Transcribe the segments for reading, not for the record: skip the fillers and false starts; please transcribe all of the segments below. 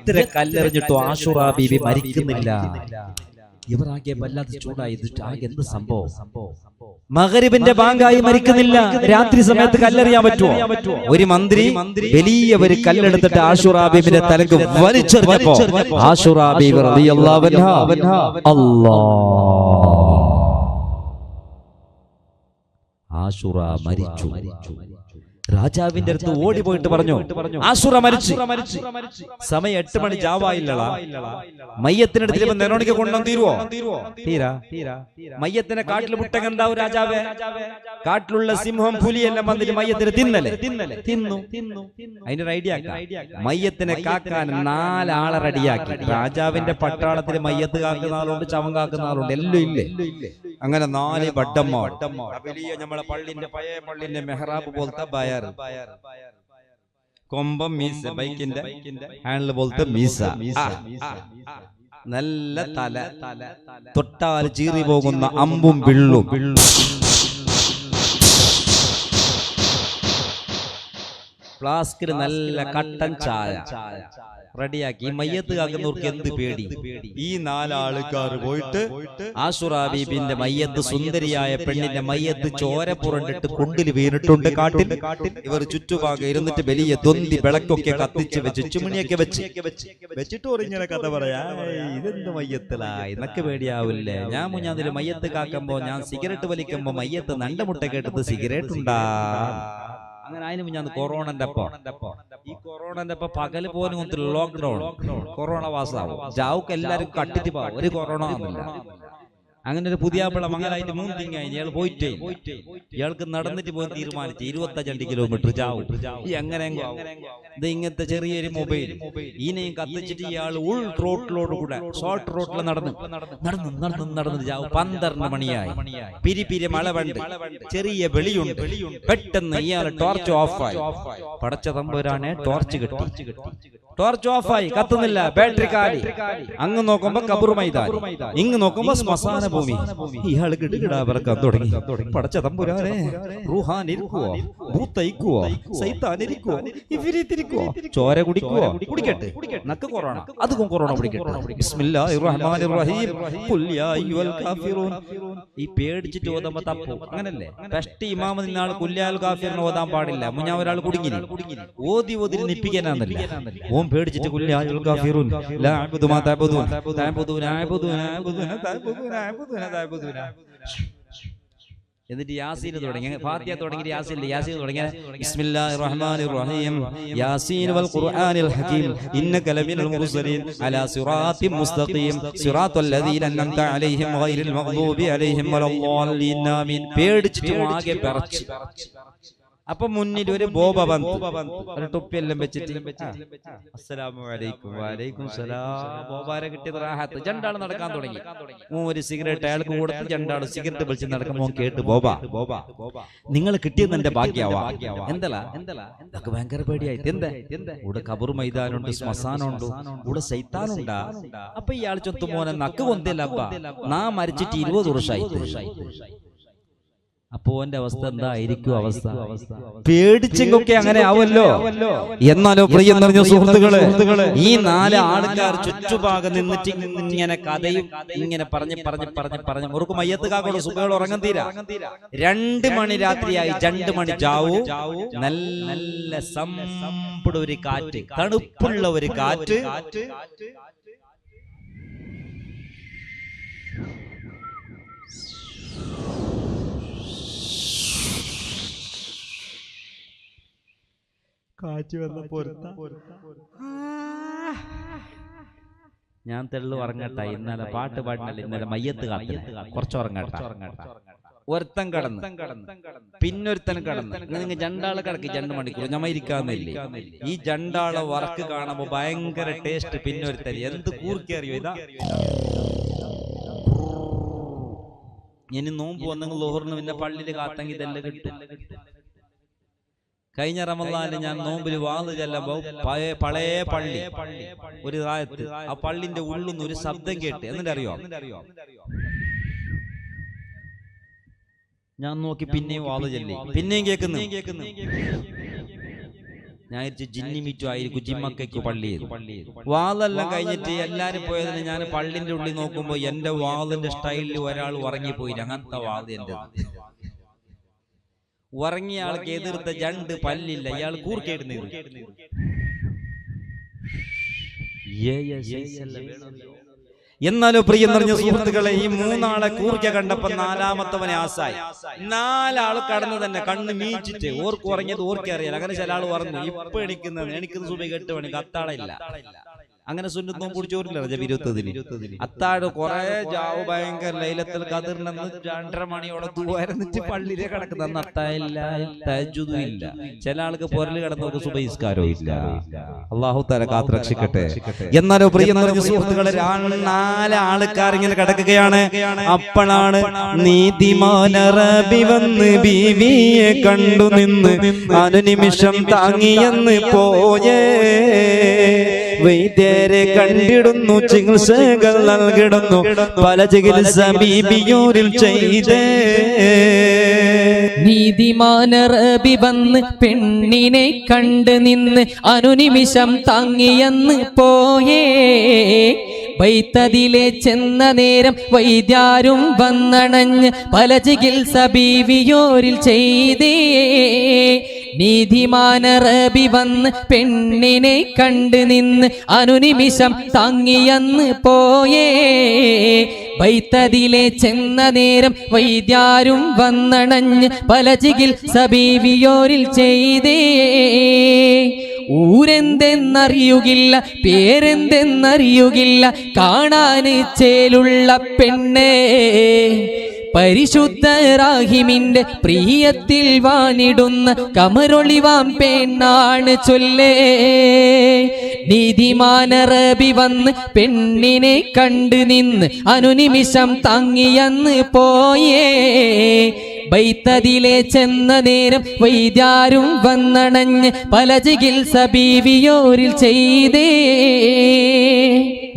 എത്ര കല്ലെറിഞ്ഞിട്ടോ ആശുറാ ബീവി മരിക്കുന്നില്ല. ഇവരാകെ വല്ലാതെ ചൂടായി. ആകെ എന്ത് സംഭവം? മഗ്രിബിന്റെ ബാങ്കായി മരിക്കുന്നില്ല. രാത്രി സമയത്ത് കല്ലെറിയാൻ പറ്റുമോ? ഒരു മന്ത്രി വലിയ ഒരു കല്ലെടുത്തിട്ട് ആശുറാ ബീവിന്റെ തലക്ക് വലിച്ചെറിഞ്ഞപ്പോ ആശുറാ ബീവി റളിയല്ലാഹു അൻഹാ ആശുറ മരിച്ചു. രാജാവിന്റെ അടുത്ത് ഓടി പോയിട്ട് പറഞ്ഞു, ആശുറ മരിച്ചു. സമയം 8 മണി ജാവായില്ലടാ. മയ്യത്തിനടുത്ത് നെറോണിക്ക് കൊണ്ടുവന്ന് തീരുവോ? തീരാ. മയ്യത്തിനെ കാട്ടിൽ വിട്ടകണ്ടാവും രാജാവേ. കാട്ടിലുള്ള സിംഹം പുലിയെല്ലാം വന്നിട്ട് മയ്യത്തിന് തിന്നു. അതിനൊരു ഐഡിയ, മയ്യത്തിനെ കാക്കാൻ 4 ആളെ റെഡിയാക്കി. രാജാവിന്റെ പട്ടാളത്തിൽ മയ്യത്ത് കാക്കുന്ന ആളുണ്ട്, ചവം കാക്കുന്ന ആളുണ്ട്, എല്ലാം ഇല്ലേ. അങ്ങനെ 4 വട്ടന്മാർ. വലിയ നമ്മളെ പള്ളിന്റെ പഴയ പള്ളിന്റെ മെഹ്റാബ് പോലത്തെ ബയർ, കൊമ്പം മീസ, ബൈക്കിന്റെ ഹാൻഡിൽ പോലത്തെ മീസ, നല്ല തല, തൊട്ടാൽ ചീറി പോകുന്ന അമ്പും വിള്ളും, ഫ്ലാസ്കിൽ നല്ല കട്ടൻ ചായ റെഡിയാക്കി. മയ്യത്ത് കാക്കുന്നവർക്ക് എന്ത് പേടി? ഈ 4 ആൾക്കാർ പോയിട്ട് ആശുറാ ബീബിന്റെ മയ്യത്ത്, സുന്ദരിയായ പെണ്ണിന്റെ മയ്യത്ത് ചോര പുരണ്ടിട്ട് കുണ്ടിൽ വീണിട്ടുണ്ട് കാട്ടിൽ. ഇവർ ചുറ്റുഭാഗം ഇരുന്നിട്ട് വലിയ തൊന്തി വിളക്കൊക്കെ കത്തിച്ച് വെച്ച് ചുമണിയൊക്കെ വെച്ചിട്ട് ഇങ്ങനെ കഥ പറയാ, ഇതെന്ത് മയ്യത്തിലാ, ഇതൊക്കെ പേടിയാവില്ലേ? ഞാൻ മുഞ്ഞാതിൽ മയ്യത്ത് കാക്കുമ്പോ, ഞാൻ സിഗരറ്റ് വലിക്കുമ്പോ മയ്യത്ത് നണ്ടമുട്ടൊക്കെ എടുത്ത് സിഗരറ്റ് ഉണ്ടാ. അങ്ങനെ അതിന് ഞാൻ കൊറോണന്റെ ഈ കൊറോണന്റെ പകല് പോലും ലോക്ക്ഡൌൺ, കൊറോണ വാസാവും. ജാവുക്ക് എല്ലാരും കട്ടിട്ട് പോവും, ഒരു കൊറോണ ഒന്നുമില്ല. അങ്ങനെ ഒരു പുതിയ മംഗലായിട്ട് 3 തിങ്ങായി. ഇയാൾ പോയിട്ടേ, ഇയാൾക്ക് നടന്നിട്ട് പോയി തീരുമാനിച്ചു 25 കിലോമീറ്റർ ജാവും. എങ്ങനെ ഇത് ഇങ്ങനത്തെ ചെറിയൊരു മൊബൈൽ ഈനെയും കത്തിച്ചിട്ട് ഇയാൾ ഉൾ റോട്ടിലോടുകൂടെ ഷോർട്ട് റോട്ടിൽ നടന്ന് ജാവും. 12 മണിയായി. പിരി മഴ വണ്ട്, ചെറിയ വെളിയുണ്ട്. പെട്ടെന്ന് ഇയാൾ ടോർച്ച് ഓഫായി. പടച്ച തമ്പുരാനെ, ടോർച്ച് കിട്ടി. ടോർച്ച് ഓഫായി, കത്തുന്നില്ല, ബാറ്ററി കാലി. അങ്ങ് നോക്കുമ്പോ കബർ മൈതാൻ, ഇങ്ങ് നോക്കുമ്പോ ശ്മശാന ഭൂമി. ഇയാൾ കിടുകിടാ പറക്കാൻ തുടങ്ങി. പടച്ച തമ്പുരാനെ, റൂഹാൻ ഇരിക്കുവോ, ഭൂത്തയിക്കുവോ, സൈത്താൻ ഇരിക്കുവോ, ഇവരിത്തിരിക്കുവോ, ചോര കുടിക്കുവോ? കുടിക്കട്ടെ, നക്ക് കൊറോണ, അതും കൊറോണ പിടിക്കട്ടെ. ബിസ്മില്ലാഹിർ റഹ്മാനിർ റഹീം, ഖുൽ യാ അയ്യുഹൽ കാഫിറൂൻ. ഈ പേടിച്ചിട്ട് ഓതുമ്പോ തപ്പു, അങ്ങനല്ലേ? ഫസ്റ്റ് ഇമാമ നിന്നാൾ കുല്യാൽ കാഫിറിനെ ഓതാൻ പാടില്ല. മുഞ്ഞാ ഒരാൾ കുടുങ്ങിനി, ഓതി നിപ്പിക്കാനാന്നല്ല. ഓം പേടിച്ചിട്ട് കുല്യാൽ കാഫിറൂൻ ലാ അഅ്ബുദു മാ തഅബുദൂൻ എന്നിട്ട് യാസീൻ തുടങ്ങി. ഫാത്തിഹ തുടങ്ങി, യാസീൻ തുടങ്ങി. ബിസ്മില്ലാഹിർ റഹ്മാനിർ റഹീം, യാസീൻ വൽ ഖുർആനിൽ ഹകീം, ഇന്നക ലമിനൽ മുർസലീൻ അലാ സിറാത്തിൻ മുസ്തഖീം സിറാത്തൽ ലദീന അൻഅംത അലൈഹിം ഗൈറിൽ മഗ്ദൂബി അലൈഹിം വലദ്ദാലീൻ. ആമീൻ. പേടിച്ചിട്ട് ആകെ വിറച്ചു. അപ്പൊ മുന്നിൽ ഒരു ബോബ വന്നു, ഒരു തൊപ്പിയെല്ലാം വെച്ചിട്ട് അസ്സലാമു അലൈക്കും. വലൈക്കും സലാം. ബോബാരെ കിട്ടിയത് റാഹത്ത്. 2 ആൾ നടക്കാൻ തുടങ്ങി. ഒരു സിഗരറ്റ് അയാൾക്ക് കൊടുത്ത് 2 ആൾ സിഗരറ്റ് വലിച്ച് നടക്കുമ്പോ കേട്ട്, ബോബ നിങ്ങൾ കിട്ടിയെന്ന് എന്റെ ഭാഗ്യാവാ. എന്തല്ല ഭയങ്കര പേടിയായിട്ട്. എന്താ ഇവിടെ കബർ മൈതാനുണ്ട്, ശ്മശാനുണ്ട്, ഇവിടെ സൈത്താനുണ്ടാ. അപ്പൊ ഇയാൾ ചൊത്തു മോനെ നക്ക് കൊന്തല്ല, അപ്പ നാ മരിച്ചിട്ട് 20 വർഷമായി. അപ്പോ എന്റെ അവസ്ഥ എന്തായിരിക്കും? അവസ്ഥ പേടിച്ചെങ്കൊക്കെ അങ്ങനെ ആവല്ലോ. എന്നാലോ പ്രിയം നിറഞ്ഞ സുഹൃത്തുക്കളെ, ഈ 4 ആൾക്കാർ ചുറ്റുഭാഗം നിന്നിട്ട് ഇങ്ങനെ കഥയും ഇങ്ങനെ പറഞ്ഞ് അവർക്ക് മയ്യത്ത് കാക്കോട് സുഖങ്ങൾ ഉറങ്ങാൻ തീരാ. 2 മണി രാത്രിയായി. 2 മണി ജാവു. നല്ല സമ്പുട ഒരു കാറ്റ്, തണുപ്പുള്ള ഒരു കാറ്റ്. കാറ്റ് വന്ന പൊരുത്ത. ഞാൻ തെള്ളു ഉറങ്ങട്ടെ. ഇന്നലെ പാട്ട് പാടിനല്ല, ഇന്നലെ മയ്യത്ത് കാട്ടില്ല, കുറച്ച് ഉറങ്ങട്ടെ. ഒരുത്തൻ കടന്ന്, പിന്നൊരുത്തൻ കടന്ന്. നിങ്ങൾ 2 ആള് കിടക്കി 2 മണിക്കൂർ ഞമ്മ ഇരിക്കാന്നില്ലേ? ഈ 2 ആളെ വർക്ക് കാണുമ്പോ ഭയങ്കര ടേസ്റ്റ്. പിന്നൊരുത്തൻ എന്ത് കൂർക്കി അറിയോ? ഇതാ ഇനി നോമ്പ് വന്നെങ്കിൽ ലോഹറിന് പിന്നെ പള്ളിയിൽ കാത്തെങ്കിൽ ഇതെല്ലാം കിട്ടും. കഴിഞ്ഞ റമദാനിൽ ഞാൻ നോമ്പിൽ വാത് ചെല്ലുമ്പോ പഴയ പള്ളി ഒരു താഴത്ത്, ആ പള്ളിന്റെ ഉള്ളിൽ നിന്ന് ഒരു ശബ്ദം കേട്ട്. എന്നിട്ടറിയോ, ഞാൻ നോക്കി പിന്നെയും വാത് ചെല്ലി, പിന്നെയും കേൾക്കുന്നു. ഞാൻ ജിന്നി മീറ്റു ആയിരിക്കും, ജിമ്മക്കയ്ക്ക് പള്ളിയിൽ വാളെല്ലാം കഴിഞ്ഞിട്ട് എല്ലാരും പോയതിന് ഞാൻ പള്ളിന്റെ ഉള്ളിൽ നോക്കുമ്പോ എന്റെ വാളിന്റെ സ്റ്റൈലിൽ ഒരാൾ ഉറങ്ങിപ്പോയില്ല. അങ്ങനത്തെ വാള് എന്റെ ഉറങ്ങിയ ആൾക്ക് എതിർത്ത രണ്ട് പല്ലില്ല, ഇയാൾ കൂർക്കേടുന്നു. എന്നാലും പ്രിയം നിറഞ്ഞ സുഹൃത്തുക്കളെ, ഈ മൂന്നാളെ കൂർക്ക കണ്ടപ്പോ നാലാമത്തവനെ ആസായി. നാലാള് കടന്നു തന്നെ കണ്ണ് മീച്ചിട്ട് ഓർക്ക് ഉറങ്ങിയത് ഓർക്കറിയാം. അങ്ങനെ ചില ആള് പറഞ്ഞു ഇപ്പൊ എണിക്കുന്ന സുബൈ 8 മണിക്ക് അത്താഴമില്ല. അങ്ങനെ സുന്നത്തും കുടിച്ചോറില്ല റജബ് 20 അത്താഴ് കുറെ ജാവ് ഭയങ്കര ലൈലത്തിൽ കതിർന്നെന്ന് 2:30 മണിയോടെ തൂവായിരുന്നിട്ട് പള്ളിയിലെ കിടക്കുന്ന അത്താഴില്ല, തഹജ്ജുദും ഇല്ല. ചില ആൾക്ക് പൊരല് കിടന്നവർക്ക് സുബഹിസ്കാരവും ഇല്ല. അല്ലാഹു തആല കാത്ത് രക്ഷിക്കട്ടെ. എന്നാലോ പ്രിയം നിറഞ്ഞ സുഹൃത്തുക്കളെ, 4 ആൾക്കാർ ഇങ്ങനെ കിടക്കുകയാണ്. അപ്പോഴാണ് നീതിമാൻ അറബി വന്ന് ബീവിയെ കണ്ടു നിന്ന് അനുനിമിഷം താങ്ങിയെന്ന് പോയേ. വൈദ്യരെ കണ്ടിടുന്നു, ചികിത്സകൾ നൽകിടുന്നു, പല ചികിത്സ ബീബിയൂരിൽ ചെയ്തേ. നീതിമാൻ അറബി വന്ന് പെണ്ണിനെ കണ്ട് നിന്ന് അനുനിമിഷം താങ്ങിയെന്ന് പോയേ. വൈത്തതിലെ ചെന്ന നേരം വൈദ്യാരും വന്നണഞ്ഞ് പല ചികിത്സ ബീവിയോരിൽ ചെയ്തേ. നീതിമാൻ അറബി വന്ന് പെണ്ണിനെ കണ്ട് നിന്ന് അനുനിമിഷം താങ്ങിയെന്ന് പോയേ. വൈത്തതിലെ ചെന്ന നേരം വൈദ്യാരും വന്നണഞ്ഞ് പല ചികിത്സ ബീവിയോരിൽ ചെയ്തേ. ഊരെന്തെന്നറിയുകില്ല, പേരെന്തെന്നറിയുകില്ല, കാണാൻ ചേലുള്ള പെണ്ണേ. പരിശുദ്ധ റാഹിമിന്റെ പ്രിയത്തിൽ വാണിടുന്ന കമരൊളിവാം പെണ്ണാണ് ചൊല്ലേ. നീതിമാൻ അറബി വന്ന് പെണ്ണിനെ കണ്ട് നിന്ന് അനുനിമിഷം താങ്ങിയെന്ന് പോയേ. ബൈത്തതിലെ ചെന്ന നേരം വൈദ്യാരും വന്നണഞ്ഞ് പല ചികിത്സ ബീവിയോരിൽ ചെയ്തേ.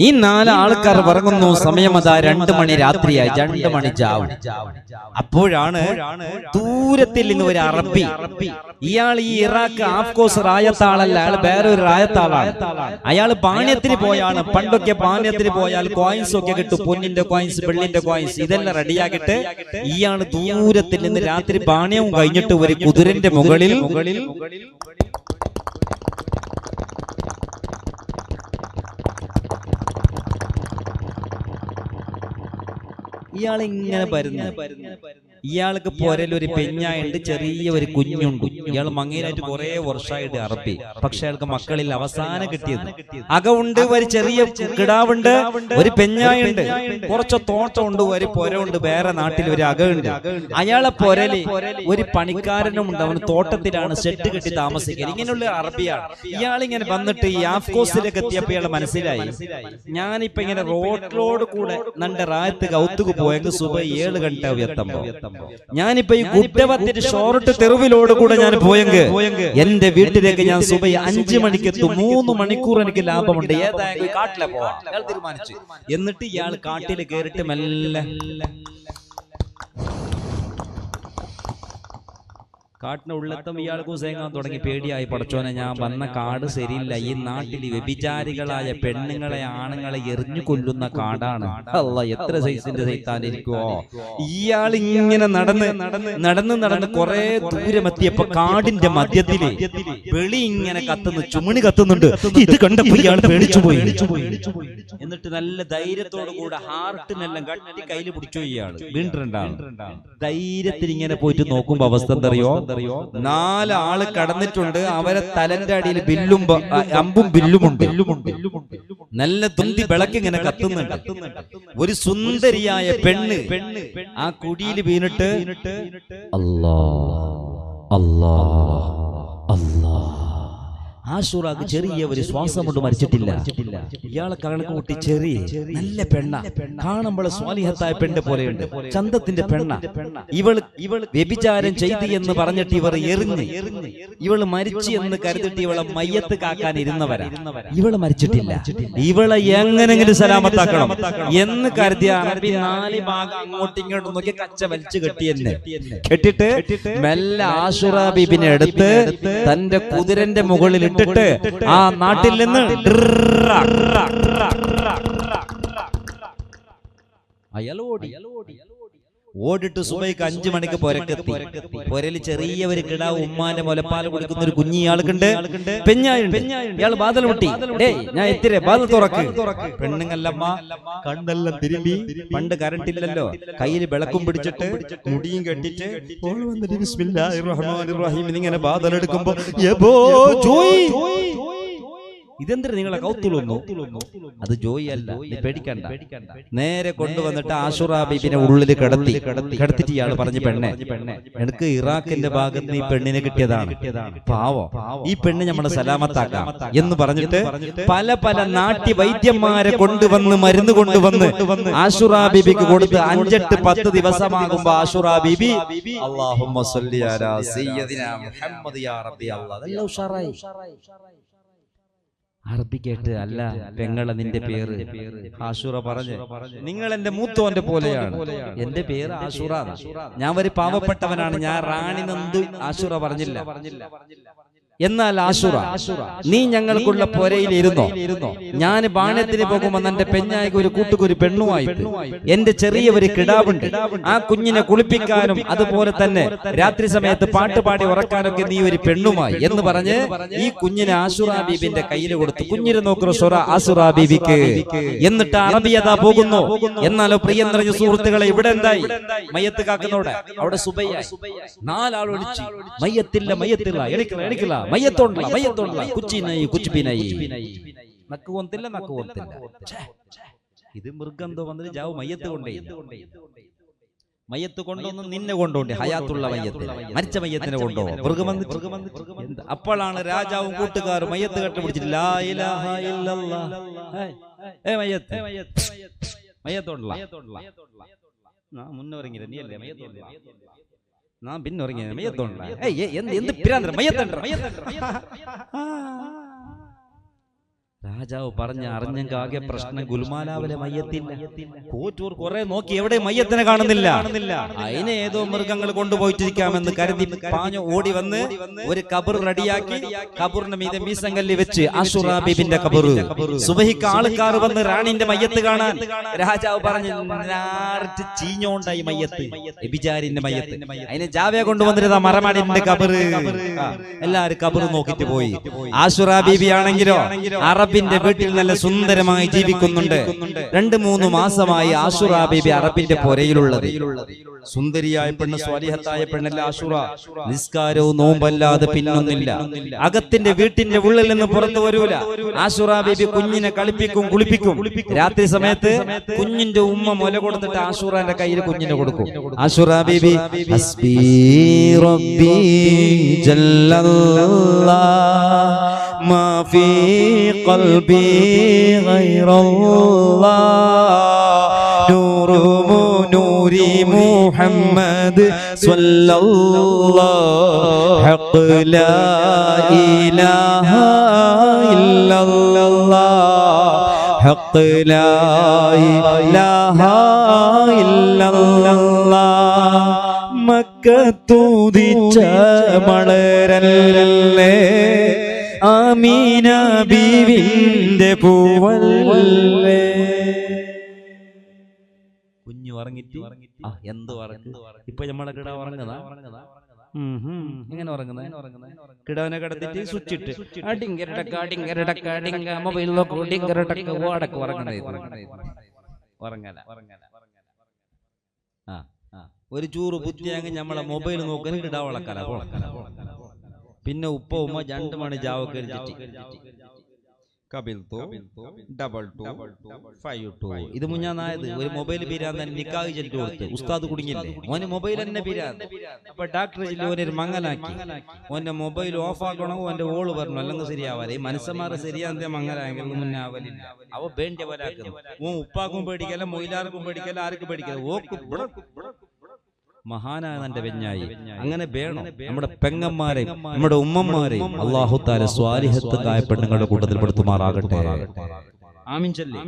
ഈ 4 ആൾക്കാർ ഉറങ്ങുന്നു. സമയം അതാ 2 മണി രാത്രിയായി, 2 മണി ജാവും. അപ്പോഴാണ് ദൂരത്തിൽ നിന്ന് ഒരു അറബി. ഇയാൾ ഈ ഇറാഖ് ആഫ്കോസ് റായത്താളല്ല, അയാൾ വേറൊരു റായത്താളാണ്. അയാൾ പാണ്യത്തിന് പോയാണ്. പണ്ടൊക്കെ പാണ്യത്തിന് പോയാൽ കോയിൻസ് ഒക്കെ കിട്ടും, പൊന്നിന്റെ കോയിൻസ്, വെള്ളിന്റെ കോയിൻസ്, ഇതെല്ലാം റെഡിയാക്കിട്ട് ഇയാൾ ദൂരത്തിൽ നിന്ന് രാത്രി പാണ്യവും കഴിഞ്ഞിട്ട് ഒരു കുതിരന്റെ മുകളിൽ ഇയാൾ ഇങ്ങനെ വരുന്നു. ഇയാൾക്ക് പൊരലൊരു പെഞ്ഞായുണ്ട്, ചെറിയ ഒരു കുഞ്ഞുണ്ട്. ഇയാൾ മങ്ങയിലായിട്ട് കുറെ വർഷമായിട്ട് അറബി. പക്ഷെ അയാൾക്ക് മക്കളിൽ അവസാനം കിട്ടിയത് അകവുണ്ട്, ഒരു ചെറിയ കിടാവുണ്ട്, ഒരു പെഞ്ഞായുണ്ട്, കുറച്ച് തോട്ടമുണ്ട്, ഒരു പൊരമുണ്ട്, വേറെ നാട്ടിൽ ഒരു അകമുണ്ട്. അയാളെ പൊരല് ഒരു പണിക്കാരനുമുണ്ട്, അവന് തോട്ടത്തിലാണ് ഷെഡ് കെട്ടി താമസിക്കുന്നത്. ഇങ്ങനെയുള്ള അറബിയാണ്. ഇയാളിങ്ങനെ വന്നിട്ട് ഈ ആഫ്കോസിലേക്ക് എത്തിയപ്പോൾ ഇയാൾ മനസ്സിലായി, ഞാനിപ്പോ ഇങ്ങനെ റോഡിലോട് കൂടെ നന്റെ റായത്ത് കൗത്തുക്ക് പോയെങ്കിൽ സുബൈ 7 ഗಂಟೆ എത്തുമ്പോ, ഞാനിപ്പോ ഈ ഗുഡവത്തിന്റെ ഷോർട്ട് തെരുവിലോട് കൂടെ ഞാൻ പോയെങ്കിൽ എന്റെ വീട്ടിലേക്ക് ഞാൻ സുബൈ 5 മണിക്ക് എത്തും. 3 മണിക്കൂർ എനിക്ക് ലാഭമുണ്ട്. ഏതായാലും കാട്ടിലെ പോവാം അയാൾ തീരുമാനിച്ചു. എന്നിട്ട് ഇയാൾ കാട്ടിൽ കയറിയിട്ട് മെല്ലെ കാട്ടിന് ഉള്ളെത്തും. ഇയാൾക്ക് സേങ്ങാൻ തുടങ്ങി. പേടിയായി, പടച്ചോനെ ഞാൻ വന്ന കാട് ശരിയില്ല, ഈ നാട്ടിൽ വ്യഭിചാരികളായ പെണ്ണുങ്ങളെ ആണുങ്ങളെ എറിഞ്ഞു കൊല്ലുന്ന കാടാണ്. അല്ലാ, എത്ര സൈസിന്റെ സൈത്താനിരിക്കുവോ. ഇയാൾ ഇങ്ങനെ നടന്ന് കുറെ ദൂരമെത്തിയപ്പോ കാടിന്റെ മധ്യത്തില് വെളി ഇങ്ങനെ കത്തുന്നു, ചുമണി കത്തുന്നുണ്ട്. ഇത് കണ്ടപ്പോ ഇയാൾ പേടിച്ചു പോയി. എന്നിട്ട് നല്ല ധൈര്യത്തോടു കൂടെ ഹാർട്ടിനെല്ലാം കട്ടി കയ്യിൽ പിടിച്ചു. ഇയാൾ വീണ്ടുണ്ടാണ് ധൈര്യത്തിൽ ഇങ്ങനെ പോയിട്ട് നോക്കുമ്പോ അവസ്ഥ എന്തറിയോ, 4 ആള് കടന്നിട്ടുണ്ട്. അവരെ തലന്റെ അടിയിൽ അമ്പും ബില്ലുമുണ്ട്. നല്ല തുന്തി വിളക്കിങ്ങനെ കത്തുന്നുണ്ട്. ഒരു സുന്ദരിയായ പെണ്ണ് ആ കുടിയിൽ വീണിട്ട് അല്ലാ അല്ലാ അല്ലാ ആശുറാക്ക് ചെറിയ ഒരു ശ്വാസം കൊണ്ട് മരിച്ചിട്ടില്ല. ഇയാളെ കണക്ക് കൂട്ടി ചെറിയ നല്ല പെണ്ണ, കാണുമ്പോൾ സ്വാലിഹത്തായ പെണ്ണ് പോലെയുണ്ട്, ചന്തത്തിന്റെ പെണ്ണ. ഇവള് വ്യഭിചാരം ചെയ്തു എന്ന് പറഞ്ഞിട്ട് ഇവർ എറിഞ്ഞ് ഇവള് മരിച്ചു എന്ന് കരുതിട്ട് ഇവളെ മയ്യത്ത് കാക്കാൻ ഇരുന്നവരാ. ഇവള് മരിച്ചിട്ടില്ല, ഇവളെ എങ്ങനെങ്കിലും സലാമത്താക്കണം എന്ന് കരുതിയ അറബി 4 ഭാഗം അങ്ങോട്ടും ഇങ്ങോട്ടും നോക്കി കച്ച വലിച്ചു കെട്ടിയെന്നെ കെട്ടിട്ട് മെല്ലെ ആശുറ ബീബിനെ എടുത്ത് തന്റെ കുതിരന്റെ മുകളിൽ ഇട്ടിട്ട് ആ നാട്ടിൽ നിന്ന് അയാൾ ഓടിട്ട് സുബൈക്ക് 5 മണിക്ക് പൊരക്കെത്തി. പൊരല് ചെറിയ ഒരു കിടാവ് ഉമ്മാന്റെ മുലപ്പാല് കുടിക്കുന്ന ഒരു കുഞ്ഞിയാൾക്കുണ്ട്, പെഞ്ഞായുണ്ട്. ഇയാൾ ബാധൽ മുട്ടി, ഞാൻ എത്തിരെ ബാധൽ തുറക്ക്. പെണ്ണുങ്ങല്ലമ്മ കണ്ണെല്ലാം തിരുമ്പി, പണ്ട് കറണ്ട് ഇല്ലല്ലോ, കയ്യിൽ വിളക്കും പിടിച്ചിട്ട് മുടിയും കെട്ടിട്ട് ബിസ്മില്ലാഹിർ റഹ്മാനിർ റഹീം ഇങ്ങനെ ബാധലെടുക്കുമ്പോ ഇതെന്തിനാ നിങ്ങളെ കൗത്തുളൊന്നു? അത് ജോയി അല്ല, നീ പേടിക്കണ്ട. നേരെ കൊണ്ടുവന്നിട്ട് ആശുറ ബീബിനെ ഉള്ളിൽ കിടത്തിട്ട് ഇയാൾ പറഞ്ഞു, പെണ്ണെ എനിക്ക് ഇറാഖിന്റെ ഭാഗത്ത് ഈ പെണ്ണിനെ കിട്ടിയതാണ്, പാവം, ഈ പെണ്ണ് നമ്മളെ സലാമത്താക്കാം എന്ന് പറഞ്ഞിട്ട് പല പല നാട്ടി വൈദ്യന്മാരെ കൊണ്ടുവന്ന് മരുന്ന് കൊണ്ടുവന്ന് ആശുറ ബീബിക്ക് കൊടുത്ത് 5-10 ദിവസമാകുമ്പോ ആശുറ ബീബി അല്ലാഹുമ്മ സ്വല്ലി അലാ സയ്യിദിനാ മുഹമ്മദ് യാ റബ്ബി അല്ലാഹ് നല്ല ഉഷാറായി. അറബി കേട്ട്, അല്ല പെങ്ങളെ നിന്റെ പേര് ആശുറ പറഞ്ഞു, നിങ്ങൾ എന്റെ മൂത്തോന്റെ പോലെയാണ്, എന്റെ പേര് ആശുറ, ഞാൻ ഒരു പാവപ്പെട്ടവനാണ്, ഞാൻ റാണി നന്ദു ആശുറ പറഞ്ഞില്ല. എന്നാൽ ആശുറ, നീ ഞങ്ങൾക്കുള്ള പൊരയിൽ ഇരുന്നോ, ഞാൻ ബാണ്യത്തിന് പോകുമ്പോൾ എന്റെ പെഞ്ഞായിക്ക് ഒരു കൂട്ടുകൊരു പെണ്ണുമായിട്ട് എന്റെ ചെറിയ ഒരു കിടാവുണ്ട്, ആ കുഞ്ഞിനെ കുളിപ്പിക്കാനും അതുപോലെ തന്നെ രാത്രി സമയത്ത് പാട്ട് പാടി ഉറക്കാനൊക്കെ നീ ഒരു പെണ്ണുമായി എന്ന് പറഞ്ഞ് ഈ കുഞ്ഞിനെ ആശുറ ബീബിന്റെ കയ്യിൽ കൊടുത്തു. കുഞ്ഞിനെ നോക്കുന്ന ആശുറ ബീബിക്ക്. എന്നിട്ട് അറബിയതാ പോകുന്നു. എന്നാലോ പ്രിയം നിറഞ്ഞ സുഹൃത്തുക്കളെ, ഇവിടെ എന്തായി? മയ്യത്ത് കാക്കുന്നോടെ അവിടെ സുബയ്യ 4 ആൾ ഒളിച്ചു, മയ്യത്തില്ല മയ്യത്തില്ല, എണിക്കില്ല മയ്യത്തോണ്ടില്ല കുച്ചിനായി കുച്ചിപ്പിനായി നക്കുകൊന്നില്ല. ഇത് മൃഗന്തോ വന്നിട്ട് ജാവ് മയ്യത്ത് കൊണ്ടേ, മയ്യത്ത് കൊണ്ടൊന്നും നിന്നെ കൊണ്ടോണ്ടേ, ഹയാത്തുള്ള മയ്യത്തിന്, മരിച്ച മയ്യത്തിനെ കൊണ്ടോ മൃഗം വന്നിട്ട്. അപ്പോഴാണ് രാജാവും കൂട്ടുകാരും മയ്യത്ത് കെട്ടിപ്പിടിച്ചിട്ട് ലാ ഇലാഹ ഇല്ലല്ലാഹ് മയ്യത്തോണ്ടില്ല മുന്നോറങ്ങില്ല, നീ അല്ലേ മയ്യത്തോണ്ടില്ല, ഞാൻ പിന്നെ ഉറങ്ങിയ മയ്യത്തോണ്ടില്ല, എന്ത് പിരാന്തരം മയ്യത്തണ്ട. രാജാവ് പറഞ്ഞ അറിഞ്ഞെങ്കിൽ ആകെ പ്രശ്നം. ഗുൽമാലാവിലെ മയ്യത്തില്ല, കോറ്റൂർ കുറെ നോക്കി, എവിടെ മയ്യത്തിനെ കാണുന്നില്ല. അതിനെ ഏതോ മൃഗങ്ങൾ കൊണ്ടുപോയിട്ടിരിക്കാമെന്ന് കരുതി പാഞ്ഞു ഓടി വന്ന് ഒരു കബർ റെഡിയാക്കി, കബറിന്റെ മീതെ മീസങ്കല്ലി വെച്ച് ആശുറ ബീബിന്റെ കബർ. സുബഹിക്ക് ആൾക്കാർ വന്ന് റാണിന്റെ മയ്യത്ത് കാണാൻ. രാജാവ് പറഞ്ഞു, ചീഞ്ഞോണ്ടായി മയ്യത്ത്, എബിജാരിന്റെ മയ്യത്ത്. അതിനെ ജാവ്യ കൊണ്ടുവന്നിരുന്ന മരമാടിന്റെ കബർ. എല്ലാരും കബർ നോക്കിട്ട് പോയി. ആശുറ ബീബി ആണെങ്കിലോ അറബിന്റെ വീട്ടിൽ നല്ല സുന്ദരമായി ജീവിക്കുന്നുണ്ട്. 2-3 മാസമായി ആശുറ ബീബി അറബിന്റെ പൊരയിലുള്ളത്. സുന്ദരിയായ പെണ്ണ്, സ്വാലിഹത്തായ പെണ്ണല്ല ആശുറ. നിസ്കാരവും നോമ്പല്ലാതെ പിന്നൊന്നില്ല. അകത്തിന്റെ വീട്ടിന്റെ ഉള്ളിൽ നിന്ന് പുറത്തു വരൂല. ആശുറ ബീബി കുഞ്ഞിനെ കളിപ്പിക്കും, കുളിപ്പിക്കും. രാത്രി സമയത്ത് കുഞ്ഞിന്റെ ഉമ്മ മുല കൊടുത്തിട്ട് ആശുറാന്റെ കയ്യിൽ കുഞ്ഞിനെ കൊടുക്കും. ആശുറ ബീബി ഹസ്ബി റബ്ബി ജല്ലല്ലാഹ് മാ ഫീ ഖൽബി ഗൈറല്ലാഹ് നൂറു നൂരി മുഹമ്മദ് സ്വല്ലല്ലാഹു ഹഖ് ലാ ഇലാഹ ഇല്ലല്ലാഹ് ഹഖ് ലാ ഇലാഹ ഇല്ലല്ലാഹ് മക്കത്തുദിച്ച മലരല്ലേ ആമീന ബീവിന്റെ പൂവല്ലേ. കുഞ്ഞു ഉറങ്ങിട്ട് എന്ത് ഇപ്പൊ നമ്മളെ കിട ഉറങ്ങുന്നതാ, എങ്ങനെ ഉറങ്ങുന്ന കിടവനെ കിടത്തിട്ട് സ്വിച്ച് ഇട്ട് മൊബൈൽ ഉറങ്ങല. ഒരു ചൂറ് ബുദ്ധിയാങ്കി നമ്മളെ മൊബൈൽ നോക്കാൻ കിട വളക്കല. പിന്നെ ഉപ്പ ഉമ്മ 2 മണി ജാവൊക്കെ ഇത് മുഞ്ഞാനായത് ഒരു മൊബൈൽ പിരാന്ത് നിക്കാഹ് ചെല്ലു കൊടുത്ത് ഉസ്താദ് കുടുങ്ങില്ലേ ഓന് മൊബൈൽ തന്നെ പിരാന്ത്. അപ്പൊ ഡോക്ടർ ഓനൊരു മങ്ങലാക്കി ഓന്റെ മൊബൈൽ ഓഫ് ആക്കണോ ഓന്റെ ഓള് പറഞ്ഞു അല്ലെങ്കിൽ ശരിയാവാതെ ഈ മനസ്സന്മാരെ ശരിയാന്ത മങ്ങലായെങ്കിൽ മുന്നേ ആവലില്ല. അവ വേണ്ടി അവരാക്കുന്നു ഓ ഉപ്പാക്കും പേടിക്കല മൊയിലാർക്കും പേടിക്കല ആർക്കും പേടിക്കല ഓക്കും മഹാനായ തന്റെ വെഞ്ഞായി. അങ്ങനെ വേണം നമ്മുടെ പെങ്ങന്മാരെയും നമ്മുടെ ഉമ്മമാരെയും അല്ലാഹു തആല സ്വാലിഹത്തായ പെണ്ണുങ്ങളുടെ കൂട്ടത്തിൽ പെടുത്തുമാറാകട്ടെ. ആമീൻ ചൊല്ലി.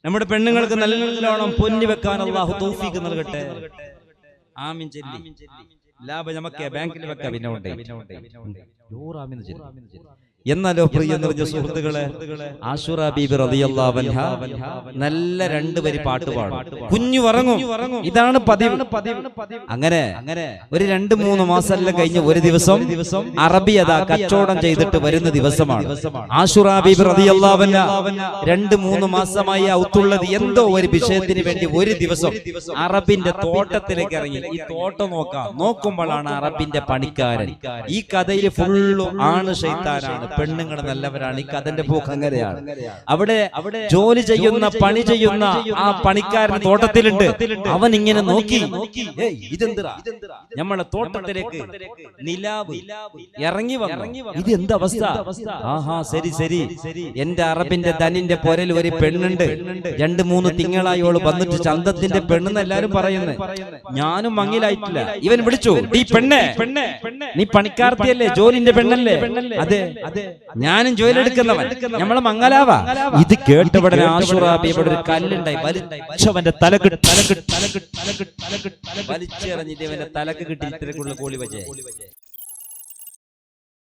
നമ്മുടെ പെണ്ണുങ്ങൾക്ക് നല്ലോണം പൊന്നി വെക്കാൻ അല്ലാഹു തൗഫീഖ് നൽകട്ടെ. ആമീൻ ചൊല്ലി. ലാഭം നമുക്ക് ബാങ്കിൽ വെക്കാം. പിന്നെ ഉണ്ട് എന്നാലോ പ്രിയ നിറഞ്ഞ സുഹൃത്തുക്കളെ, ആശുറ ബീബി റളിയല്ലാഹു അൻഹ നല്ല രണ്ട് വരി പാട്ട് പാടും. കുഞ്ഞു ഉറങ്ങും. ഇതാണ് പതിവ്. അങ്ങനെ ഒരു 2-3 മാസമെല്ലാം കഴിഞ്ഞ് ഒരു ദിവസം അറബി അതാ കച്ചവടം ചെയ്തിട്ട് വരുന്ന ദിവസമാണ്. ആശുറ ബീബി റളിയല്ലാഹു അൻഹ 2-3 മാസമായി ഔത്തുള്ളത് എന്തോ ഒരു വിഷയത്തിന് വേണ്ടി ഒരു ദിവസം അറബിന്റെ തോട്ടത്തിലേക്ക് ഇറങ്ങി. ഈ തോട്ടം നോക്കുമ്പോഴാണ് അറബിന്റെ പണിക്കാരൻ. ഈ കഥയിൽ ഫുള്ള് ആണ് ശൈത്താനാണ്, പെണ്ണുങ്ങൾ നല്ലവരാണ്. ഈ കഥന്റെ പോക്ക് അങ്ങനെയാണ്. അവിടെ ജോലി ചെയ്യുന്ന പണി ചെയ്യുന്ന ആ പണിക്കാരൻ തോട്ടത്തിലുണ്ട്. അവൻ ഇങ്ങനെ നോക്കി, ഇതെന്താ നമ്മളെ തോട്ടത്തിലേക്ക് നിലാവ് ഇറങ്ങി വന്നു. ഇത് എന്താ അവസ്ഥ? ആഹാ ശരി ശരി, എന്റെ അറബിന്റെ ധനിന്റെ പൊരൽ ഒരു പെണ്ണുണ്ട്. 2-3 തിങ്കളായി ഓള് വന്നിട്ട് ചന്തത്തിന്റെ പെണ്ണെന്ന് എല്ലാരും പറയുന്നത്. ഞാനും മങ്ങിലായിട്ടില്ല. ഇവൻ വിളിച്ചു, ഈ പെണ്ണെ നീ പണിക്കാർത്തിയല്ലേ, ജോലിന്റെ പെണ്ണല്ലേ? അതെ ഞാനും ജോലി എടുക്കുന്നവൻ, നമ്മളെ മംഗലാവാ. ഇത് കേട്ടവിടെ ആശുറ ബീബിയുടെ ഒരു കല്ലുണ്ടായി, വലിച്ചവന്റെ തലക്ക് വലിച്ചെറിഞ്ഞിട്ട് ഇവന്റെ തലക്ക് കിട്ടി ഇത്രക്കുള്ള കോളി വെച്ചേ.